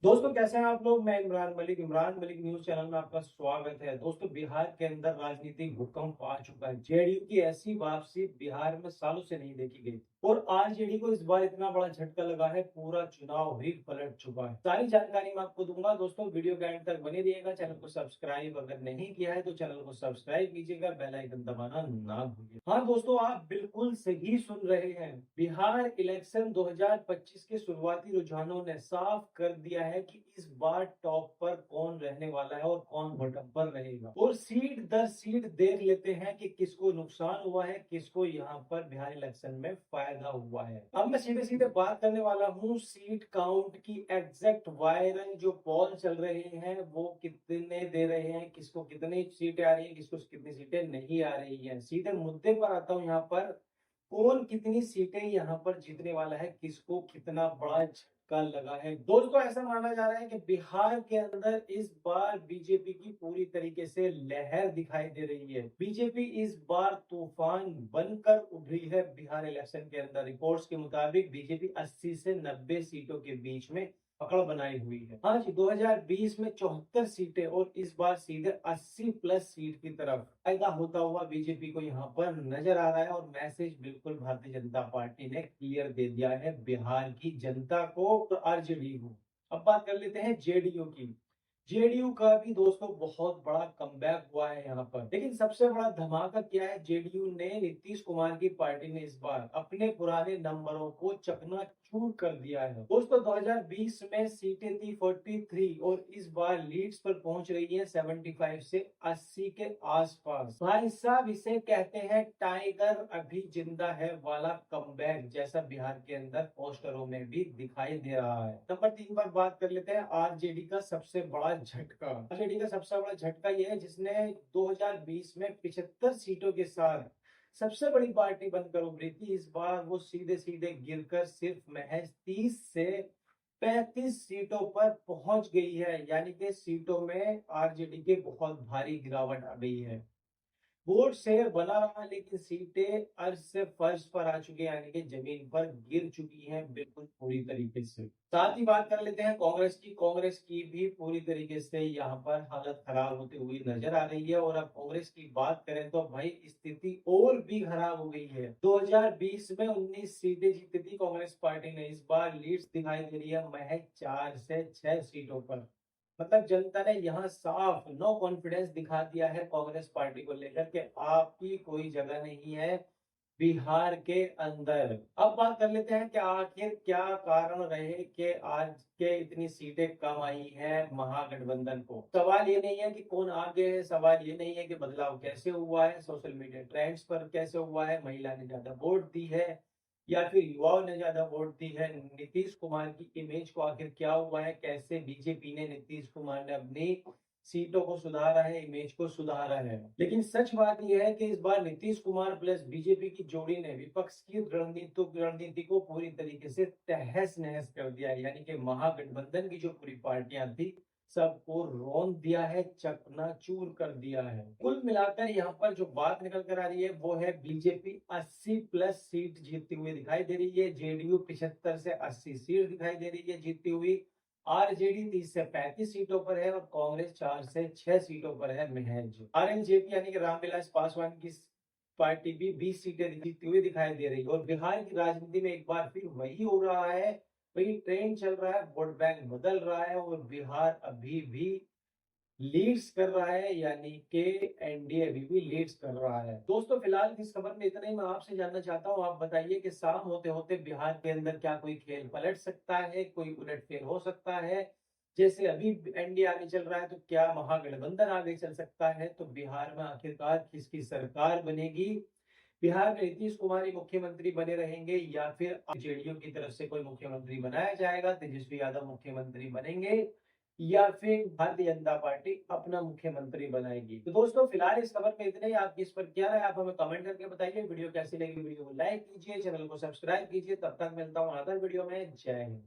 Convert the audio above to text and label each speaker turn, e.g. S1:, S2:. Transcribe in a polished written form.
S1: दोस्तों कैसे हैं आप लोग। मैं इमरान मलिक न्यूज चैनल में आपका स्वागत है। दोस्तों बिहार के अंदर राजनीतिक भूकंप आ चुका है। जेडीयू की ऐसी वापसी बिहार में सालों से नहीं देखी गई और आरजेडी को इस बार इतना बड़ा झटका लगा है, पूरा चुनाव ही पलट चुका है। सारी जानकारी मैं आपको दूंगा। दोस्तों वीडियो के एंड तक बने रहिएगा। चैनल को सब्सक्राइब अगर नहीं किया है तो चैनल को सब्सक्राइब कीजिएगा, बेल आइकन दबाना ना भूलिए। हाँ दोस्तों, आप बिल्कुल सही सुन रहे हैं। बिहार इलेक्शन 2025 के शुरुआती रुझानों ने साफ कर दिया है कि इस बार टॉप पर कौन रहने वाला है और कौन बॉटम पर रहेगा। और सीट दर सीट देख लेते हैं कि किसको नुकसान हुआ है, किसको यहाँ पर बिहार इलेक्शन में फायदा हुआ है। अब मैं सीधे सीधे बात करने वाला हूँ सीट काउंट की। एग्जैक्ट वायरल जो पोल चल रहे हैं वो कितने दे रहे हैं, किसको कितनी सीटें आ रही है, किसको कितनी सीटें नहीं आ रही है। सीधे मुद्दे पर आता हूँ। यहाँ पर कौन कितनी सीटें यहाँ पर जीतने वाला है, किसको कितना बड़ा झटका लगा है। दोस्तों ऐसा माना जा रहा है कि बिहार के अंदर इस बार बीजेपी की पूरी तरीके से लहर दिखाई दे रही है। बीजेपी इस बार तूफान बनकर उभरी है। बिहार इलेक्शन के अंदर रिपोर्ट्स के मुताबिक बीजेपी 80 से 90 सीटों के बीच में पकड़ बनाई हुई है। हाँ जी, 2020 में 74 सीटें और इस बार सीधे 80 प्लस सीट की तरफ फायदा होता हुआ बीजेपी को यहाँ पर नजर आ रहा है। और मैसेज बिल्कुल भारतीय जनता पार्टी ने क्लियर दे दिया है बिहार की जनता को और आरजेडी को। अब बात कर लेते हैं जेडीयू की। जेडीयू का भी दोस्तों बहुत बड़ा कमबैक हुआ है यहाँ पर। लेकिन सबसे बड़ा धमाका क्या है, जेडीयू ने नीतीश कुमार की पार्टी ने इस बार अपने पुराने नंबरों को चकनाचूर कर दिया है। दोस्तों 2020 में सीटें थी 43 और इस बार लीड्स पर पहुंच रही है 75 से 80 के आसपास। भाई साहब इसे कहते हैं टाइगर अभी जिंदा है वाला कमबैक, जैसा बिहार के अंदर पोस्टरों में भी दिखाई दे रहा है। नंबर 3 पर बात कर लेते हैं आरजेडी का सबसे बड़ा झटका। आरजेडी का सबसे बड़ा झटका यह है जिसने 2020 में 75 सीटों के साथ सबसे बड़ी पार्टी बनकर उभरी थी। इस बार वो सीधे सीधे गिरकर सिर्फ महज 30 से 35 सीटों पर पहुंच गई है। यानी कि सीटों में आरजेडी के बहुत भारी गिरावट आ गई है। वोट शेयर बना रहा लेकिन सीटें अर्श से फर्श पर आ चुकी है, यानी कि जमीन पर गिर चुकी हैं बिल्कुल पूरी तरीके से। साथ ही बात कर लेते हैं कांग्रेस की। कांग्रेस की भी पूरी तरीके से यहाँ पर हालत खराब होती हुई नजर आ रही है। और अब कांग्रेस की बात करें तो भाई स्थिति और भी खराब हो गई है। 2020 में 19 सीटें जीती थी कांग्रेस पार्टी ने। इस बार लीड्स दिखाई दे रही है महज 4 से 6 सीटों पर। मतलब जनता ने यहाँ साफ नो कॉन्फिडेंस दिखा दिया है कांग्रेस पार्टी को लेकर के आपकी कोई जगह नहीं है बिहार के अंदर। अब बात कर लेते हैं कि आखिर क्या कारण रहे कि आज के इतनी सीटें कम आई हैं महागठबंधन को। सवाल ये नहीं है कि कौन आगे है, सवाल ये नहीं है कि बदलाव कैसे हुआ है, सोशल मीडिया ट्रेंड्स पर कैसे हुआ है, महिला ने ज्यादा वोट दी है या फिर युवाओं ने ज्यादा वोट दी है। नीतीश कुमार की इमेज को आखिर क्या हुआ है, कैसे बीजेपी ने नीतीश कुमार ने अपनी सीटों को सुधारा है, इमेज को सुधारा है। लेकिन सच बात यह है कि इस बार नीतीश कुमार प्लस बीजेपी की जोड़ी ने विपक्ष की रणनीति को पूरी तरीके से तहस नहस कर दिया है। यानी कि महागठबंधन की जो पूरी पार्टियां थी सबको रौंद दिया है, चकनाचूर कर दिया है। कुल मिलाकर यहाँ पर जो बात निकल कर आ रही है वो है बीजेपी 80 प्लस सीट जीतती हुई दिखाई दे रही है। जेडीयू 75 से 80 सीट दिखाई दे रही है जीतती हुई। आरजेडी 30 से 35 सीटों पर है और कांग्रेस 4 से 6 सीटों पर है महज। आरएलजेपी यानी कि रामविलास पासवान की पार्टी भी 20 सीटें जीतती हुई दिखाई दे रही है। और बिहार की राजनीति में एक बार फिर वही हो रहा है, वही ट्रेंड चल रहा है, वोट बैंक बदल रहा है और बिहार अभी भी लीड्स कर रहा है। यानी कि एनडीए अभी भी लीड्स कर रहा है। दोस्तों फिलहाल इस खबर में इतना ही मैं आपसे जानना चाहता हूँ। आप बताइए कि शाम होते होते बिहार के अंदर क्या कोई खेल पलट सकता है, कोई उलटफेर हो सकता है। जैसे अभी एनडीए आगे चल रहा है तो क्या महागठबंधन आगे चल सकता है। तो बिहार में आखिरकार किसकी सरकार बनेगी, बिहार में नीतीश कुमार ही मुख्यमंत्री बने रहेंगे या फिर जेडीयू की तरफ से कोई मुख्यमंत्री बनाया जाएगा, तेजस्वी यादव मुख्यमंत्री बनेंगे या फिर भारतीय जनता पार्टी अपना मुख्यमंत्री बनाएगी। तो दोस्तों फिलहाल इस खबर में इतना ही। आपकी इस पर क्या राय आप हमें कमेंट करके बताइए। वीडियो कैसी लगी, वीडियो को लाइक कीजिए, चैनल को सब्सक्राइब कीजिए। तब तक मिलता हूँ अदर वीडियो में। जय हिंद।